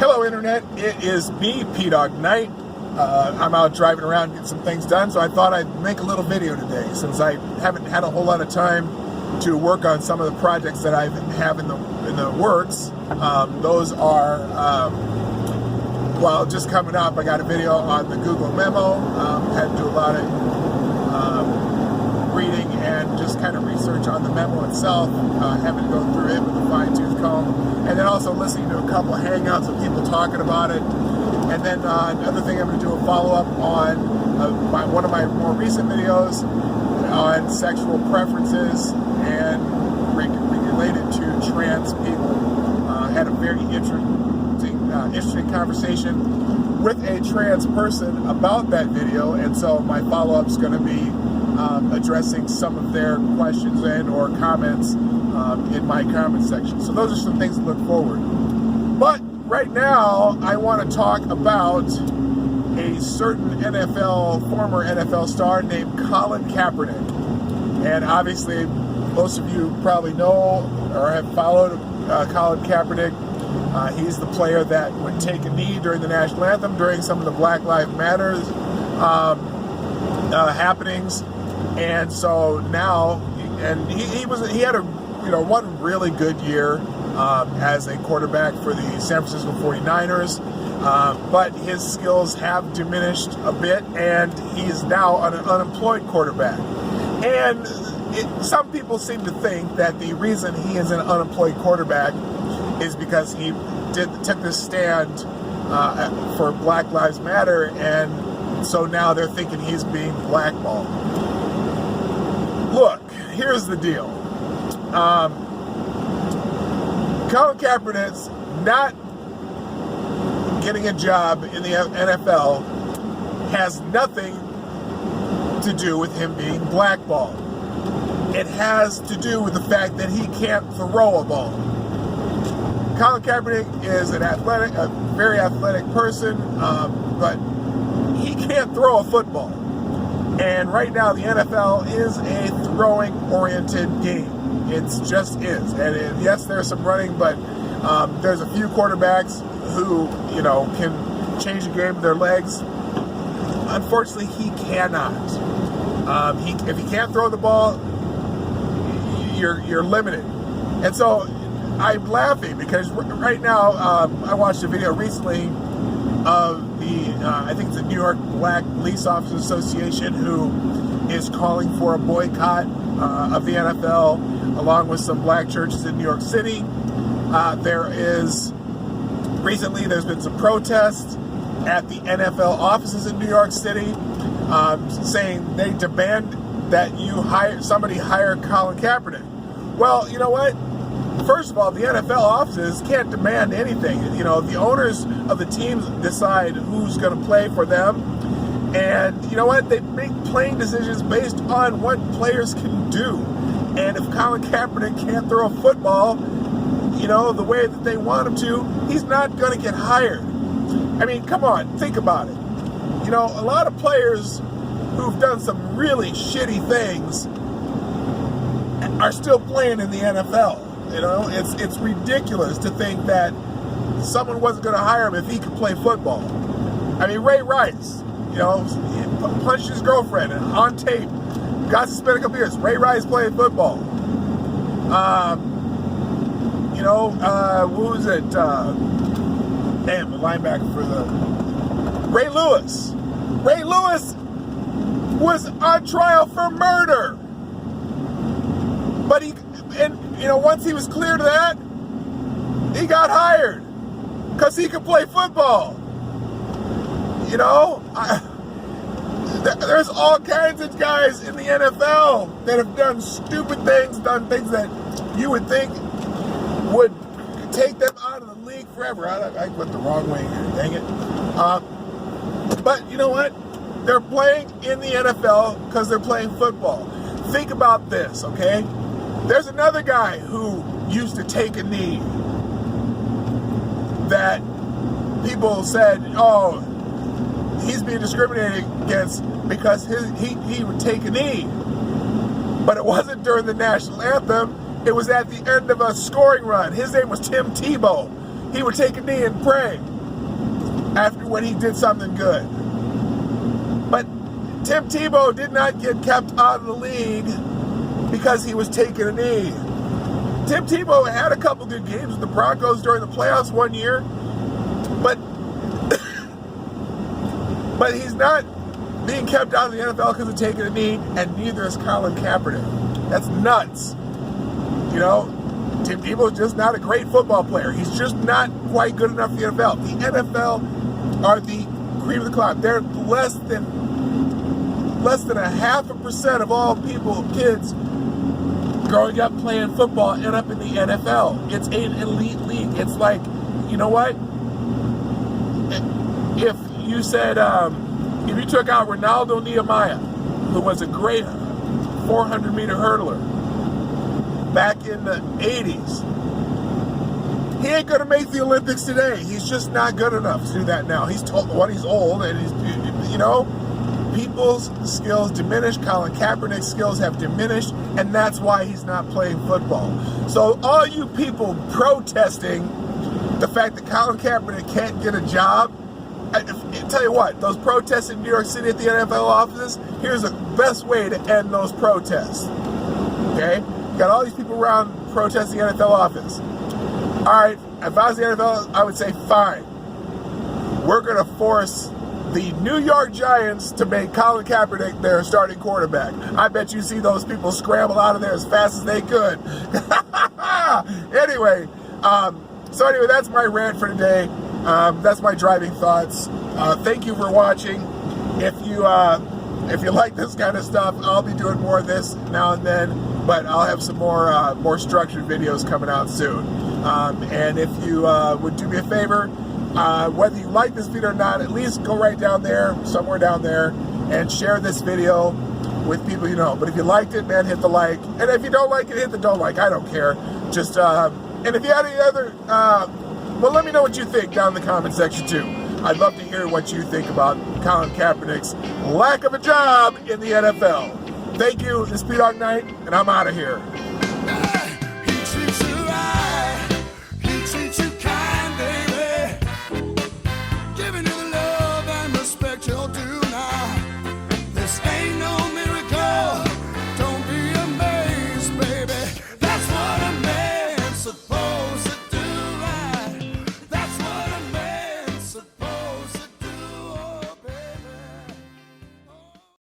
Hello Internet, it is me, P-Dog Knight. I'm out driving around getting some things done, so I thought I'd make a little video today since I haven't had a whole lot of time to work on some of the projects that I have in the works. Those are, well, just coming up. I got a video on the Google Memo. Had to do a lot of reading and just kind of research on the memo itself, having to go through it with a fine-tooth comb, and then also listening to a couple of hangouts of people talking about it. And then another thing, I'm going to do a follow-up on one of my more recent videos on sexual preferences and related to trans people. Had a very interesting conversation with a trans person about that video, and so my follow-up is going to be addressing some of their questions and or comments in my comment section. So those are some things to look forward. But right now, I want to talk about a certain former NFL star named Colin Kaepernick. And obviously, most of you probably know or have followed Colin Kaepernick. He's the player that would take a knee during the national anthem, during some of the Black Lives Matter happenings. And so now, and he had a one really good year as a quarterback for the San Francisco 49ers, but his skills have diminished a bit, and he's now an unemployed quarterback. And some people seem to think that the reason he is an unemployed quarterback is because he took this stand for Black Lives Matter, and so now they're thinking he's being blackballed. Look, here's the deal. Colin Kaepernick's not getting a job in the NFL has nothing to do with him being blackballed. It has to do with the fact that he can't throw a ball. Colin Kaepernick is a very athletic person, but he can't throw a football. And right now, the NFL is a throwing-oriented game. It just is. And yes, there's some running, but there's a few quarterbacks who, can change the game with their legs. Unfortunately, he cannot. If he can't throw the ball, you're limited. And so I'm laughing because right now, I watched a video recently of I think it's the New York Black Police Officers Association, who is calling for a boycott of the NFL, along with some black churches in New York City. Recently there's been some protests at the NFL offices in New York City, saying they demand that somebody hire Colin Kaepernick. Well, you know what? First of all, the NFL offices can't demand anything. The owners of the teams decide who's going to play for them. And you know what? They make playing decisions based on what players can do. And if Colin Kaepernick can't throw a football, the way that they want him to, he's not going to get hired. I mean, come on, think about it. A lot of players who've done some really shitty things are still playing in the NFL. It's ridiculous to think that someone wasn't going to hire him if he could play football. I mean, Ray Rice, he punched his girlfriend on tape, got suspended a couple years. Ray Rice played football. Who was it? The linebacker for the Ray Lewis. Ray Lewis was on trial for murder, but once he was cleared of that, he got hired because he could play football. There's all kinds of guys in the NFL that have done stupid things, done things that you would think would take them out of the league forever. I went the wrong way here, dang it. But you know what? They're playing in the NFL because they're playing football. Think about this, okay? There's another guy who used to take a knee that people said, oh, he's being discriminated against because he would take a knee. But it wasn't during the national anthem. It was at the end of a scoring run. His name was Tim Tebow. He would take a knee and pray. after when he did something good. But Tim Tebow did not get kept out of the league because he was taking a knee. Tim Tebow had a couple good games with the Broncos during the playoffs one year, but but he's not being kept out of the NFL because of taking a knee, and neither is Colin Kaepernick. That's nuts. You know, Tim Tebow is just not a great football player. He's just not quite good enough for the NFL. The NFL are the cream of the crop. They're less than 0.5% of all kids growing up playing football end up in the NFL. It's an elite league. It's like, you know what? If you said, if you took out Ronaldo Nehemiah, who was a great 400-meter hurdler back in the 80s, he ain't going to make the Olympics today. He's just not good enough to do that now. He's old, and he's, you know, people's skills diminish. Colin Kaepernick's skills have diminished, and that's why he's not playing football. So all you people protesting the fact that Colin Kaepernick can't get a job, I tell you what, those protests in New York City at the NFL offices, here's the best way to end those protests. Okay? You got all these people around protesting the NFL office. All right, if I was the NFL, I would say, fine. We're going to force the New York Giants to make Colin Kaepernick their starting quarterback. I bet you see those people scramble out of there as fast as they could. Anyway, so that's my rant for today. That's my driving thoughts. Thank you for watching. If you like this kind of stuff, I'll be doing more of this now and then, but I'll have some more structured videos coming out soon. And if you would do me a favor, whether you like this video or not, at least go right down there, somewhere down there, and share this video with people you know. But if you liked it, man, hit the like. And if you don't like it, hit the don't like. I don't care. Just, and if you had any other, well, let me know what you think down in the comment section too. I'd love to hear what you think about Colin Kaepernick's lack of a job in the NFL. Thank you. This is P-Dog Night, and I'm out of here.